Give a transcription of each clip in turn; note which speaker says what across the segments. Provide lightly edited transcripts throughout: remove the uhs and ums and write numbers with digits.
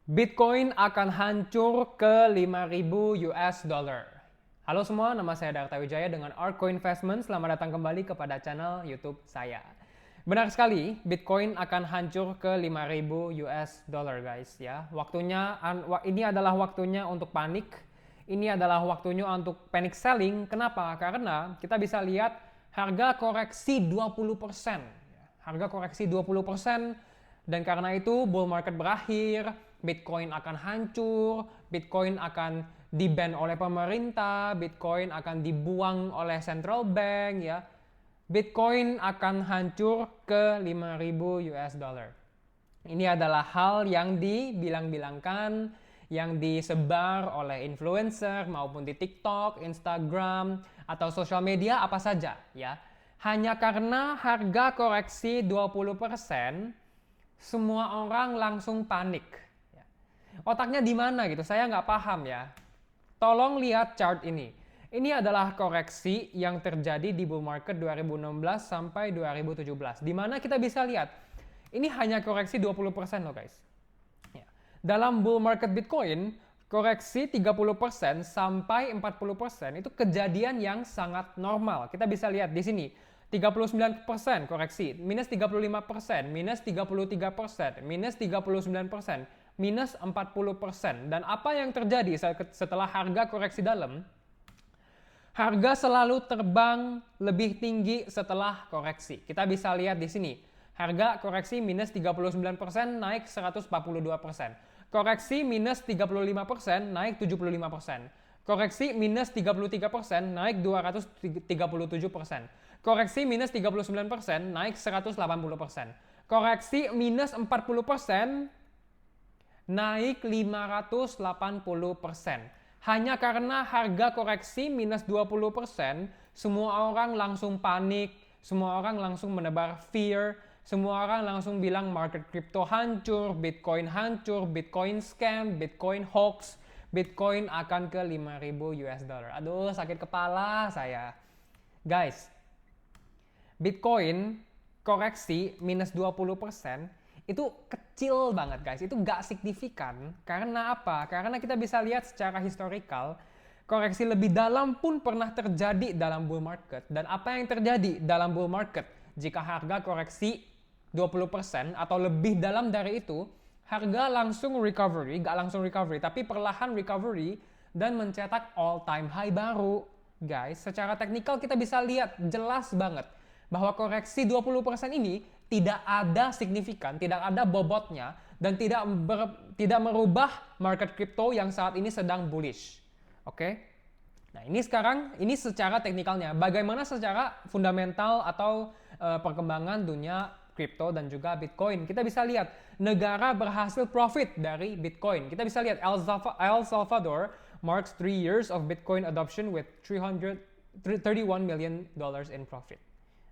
Speaker 1: Bitcoin akan hancur ke 5.000 US dollar. Halo semua, nama saya Darta Wijaya dengan Arco Investment. Selamat datang kembali kepada channel YouTube saya. Benar sekali, Bitcoin akan hancur ke 5.000 US dollar guys ya. Ini adalah waktunya untuk panik. Ini adalah waktunya untuk panic selling. Kenapa? Karena kita bisa lihat harga koreksi 20%. Harga koreksi 20%. Dan karena itu bull market berakhir, Bitcoin akan hancur, Bitcoin akan di-ban oleh pemerintah, Bitcoin akan dibuang oleh central bank ya. Bitcoin akan hancur ke 5.000 US dollar. Ini adalah hal yang dibilang-bilangkan, yang disebar oleh influencer maupun di TikTok, Instagram, atau sosial media apa saja ya. Hanya karena harga koreksi 20%, semua orang langsung panik. Otaknya di mana gitu? Saya nggak paham ya. Tolong lihat chart ini. Ini adalah koreksi yang terjadi di bull market 2016 sampai 2017. Di mana kita bisa lihat, ini hanya koreksi 20% loh guys. Dalam bull market Bitcoin, koreksi 30% sampai 40% itu kejadian yang sangat normal. Kita bisa lihat di sini. 39% koreksi, minus 35%, minus 33%, minus 39%, minus 40%. Dan apa yang terjadi setelah harga koreksi dalam? Harga selalu terbang lebih tinggi setelah koreksi. Kita bisa lihat di sini. Harga koreksi minus 39% naik 142%. Koreksi minus 35% naik 75%. Koreksi minus 33% naik 237%. Koreksi minus 39% naik 180%. Koreksi minus 40% naik 580%. Hanya karena harga koreksi minus 20%, semua orang langsung panik, semua orang langsung menebar fear, semua orang langsung bilang market crypto hancur, Bitcoin scam, Bitcoin hoax, Bitcoin akan ke 5.000 US dollar. Aduh, sakit kepala saya. Guys, Bitcoin koreksi minus 20% itu kecil banget guys, itu nggak signifikan. Karena apa? Karena kita bisa lihat secara historical, koreksi lebih dalam pun pernah terjadi dalam bull market. Dan apa yang terjadi dalam bull market? Jika harga koreksi 20% atau lebih dalam dari itu, harga langsung recovery, nggak langsung recovery, tapi perlahan recovery dan mencetak all time high baru. Guys, secara teknikal kita bisa lihat jelas banget bahwa koreksi 20% ini tidak ada signifikan, tidak ada bobotnya, dan tidak merubah market crypto yang saat ini sedang bullish. Oke? Nah, ini secara teknikalnya. Bagaimana secara fundamental atau perkembangan dunia crypto dan juga Bitcoin? Kita bisa lihat negara berhasil profit dari Bitcoin. Kita bisa lihat El Salvador marks 3 years of Bitcoin adoption with $31 million in profit.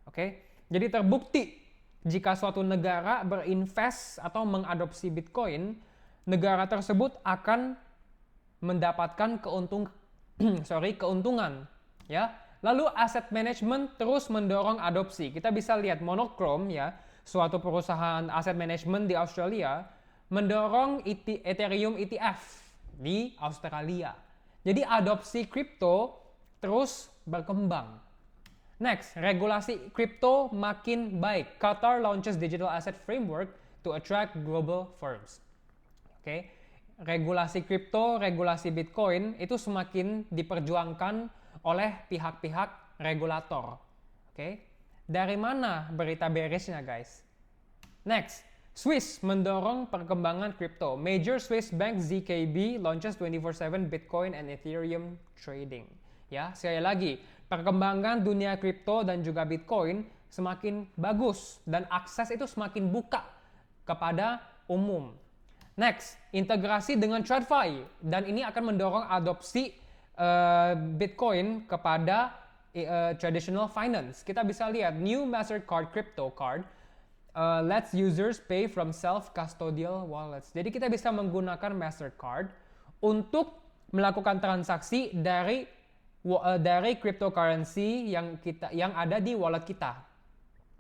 Speaker 1: Oke? Jadi terbukti jika suatu negara berinvest atau mengadopsi Bitcoin, negara tersebut akan mendapatkan keuntungan, ya. Lalu asset management terus mendorong adopsi. Kita bisa lihat Monochrome ya, suatu perusahaan asset management di Australia mendorong Ethereum ETF di Australia. Jadi adopsi kripto terus berkembang. Next, regulasi kripto makin baik. Qatar launches digital asset framework to attract global firms. Oke, regulasi kripto, regulasi Bitcoin itu semakin diperjuangkan oleh pihak-pihak regulator. Oke, dari mana berita beresnya guys? Next, Swiss mendorong perkembangan kripto. Major Swiss bank ZKB launches 24/7 Bitcoin and Ethereum trading. Ya, sekali lagi, perkembangan dunia kripto dan juga Bitcoin semakin bagus dan akses itu semakin buka kepada umum. Next, integrasi dengan TradFi dan ini akan mendorong adopsi Bitcoin kepada traditional finance. Kita bisa lihat new Mastercard crypto card lets users pay from self-custodial wallets. Jadi kita bisa menggunakan Mastercard untuk melakukan transaksi dari cryptocurrency yang ada di wallet kita.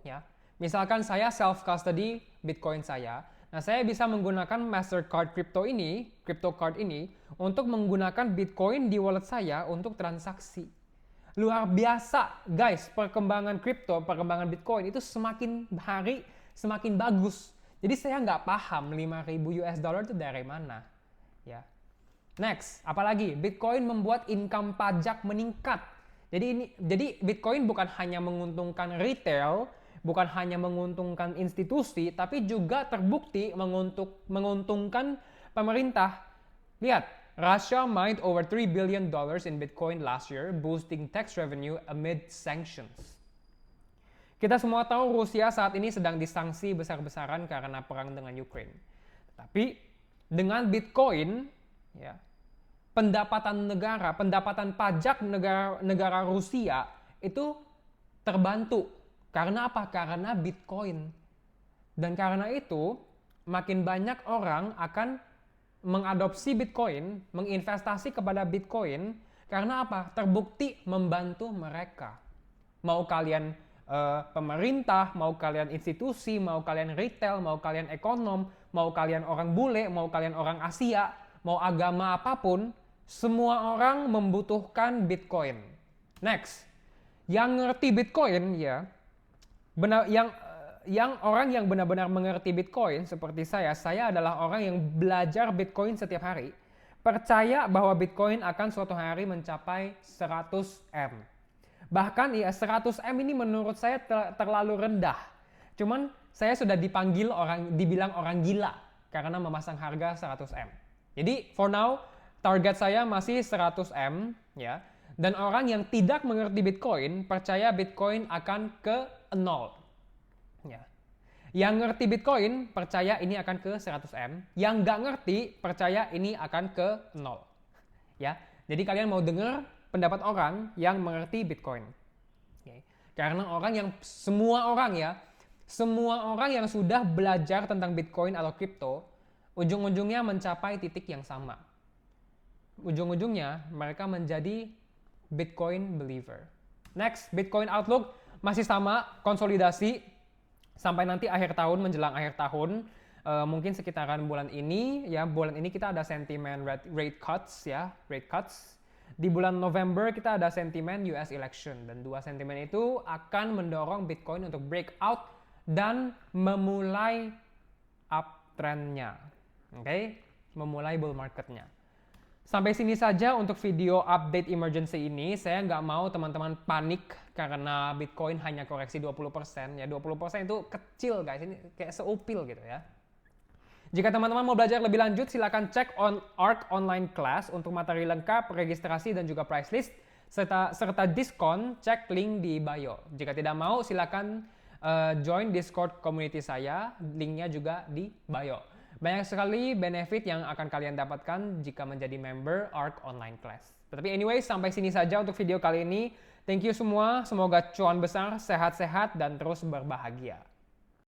Speaker 1: Ya. Misalkan saya self custody Bitcoin saya. Nah, saya bisa menggunakan Mastercard crypto card ini untuk menggunakan Bitcoin di wallet saya untuk transaksi. Luar biasa, guys, perkembangan kripto, perkembangan Bitcoin itu semakin hari semakin bagus. Jadi saya nggak paham 5.000 US dollar itu dari mana. Ya. Next, apalagi Bitcoin membuat income pajak meningkat. Jadi Bitcoin bukan hanya menguntungkan retail, bukan hanya menguntungkan institusi, tapi juga terbukti menguntungkan pemerintah. Lihat, Russia mined over $3 billion in Bitcoin last year, boosting tax revenue amid sanctions. Kita semua tahu Rusia saat ini sedang disanksi besar-besaran karena perang dengan Ukraine. Tapi dengan Bitcoin, ya, pendapatan pajak negara Rusia itu terbantu. Karena apa? Karena Bitcoin. Dan karena itu, makin banyak orang akan mengadopsi Bitcoin, menginvestasi kepada Bitcoin. Karena apa? Terbukti membantu mereka. Mau kalian pemerintah, mau kalian institusi, mau kalian retail, mau kalian ekonom, mau kalian orang bule, mau kalian orang Asia, mau agama apapun, semua orang membutuhkan Bitcoin. Next, yang ngerti Bitcoin ya, yang orang yang benar-benar mengerti Bitcoin seperti saya adalah orang yang belajar Bitcoin setiap hari, percaya bahwa Bitcoin akan suatu hari mencapai 100M. Bahkan ya 100M ini menurut saya terlalu rendah. Cuman saya sudah dibilang orang gila karena memasang harga 100M. Jadi for now target saya masih 100M ya. Dan orang yang tidak mengerti Bitcoin percaya Bitcoin akan ke 0. Ya. Yang ngerti Bitcoin percaya ini akan ke 100M. Yang nggak ngerti percaya ini akan ke 0. Ya. Jadi kalian mau dengar pendapat orang yang mengerti Bitcoin. Okay. Karena semua orang yang sudah belajar tentang Bitcoin atau kripto, ujung-ujungnya mencapai titik yang sama. Ujung-ujungnya mereka menjadi Bitcoin believer. Next, Bitcoin outlook masih sama, konsolidasi sampai nanti menjelang akhir tahun. Mungkin sekitaran bulan ini kita ada sentimen rate cuts. Di bulan November kita ada sentimen US election, dan dua sentimen itu akan mendorong Bitcoin untuk breakout dan memulai uptrendnya. Oke, memulai bull marketnya. Sampai sini saja untuk video update emergency ini. Saya nggak mau teman-teman panik karena Bitcoin hanya koreksi 20%. Ya 20% itu kecil guys, ini kayak seupil gitu ya. Jika teman-teman mau belajar lebih lanjut, silakan cek ARK online class untuk materi lengkap, registrasi dan juga price list serta diskon. Cek link di bio. Jika tidak mau, silakan join Discord community saya, linknya juga di bio. Banyak sekali benefit yang akan kalian dapatkan jika menjadi member ARK online class. Tapi anyway, sampai sini saja untuk video kali ini. Thank you semua, semoga cuan besar, sehat-sehat dan terus berbahagia.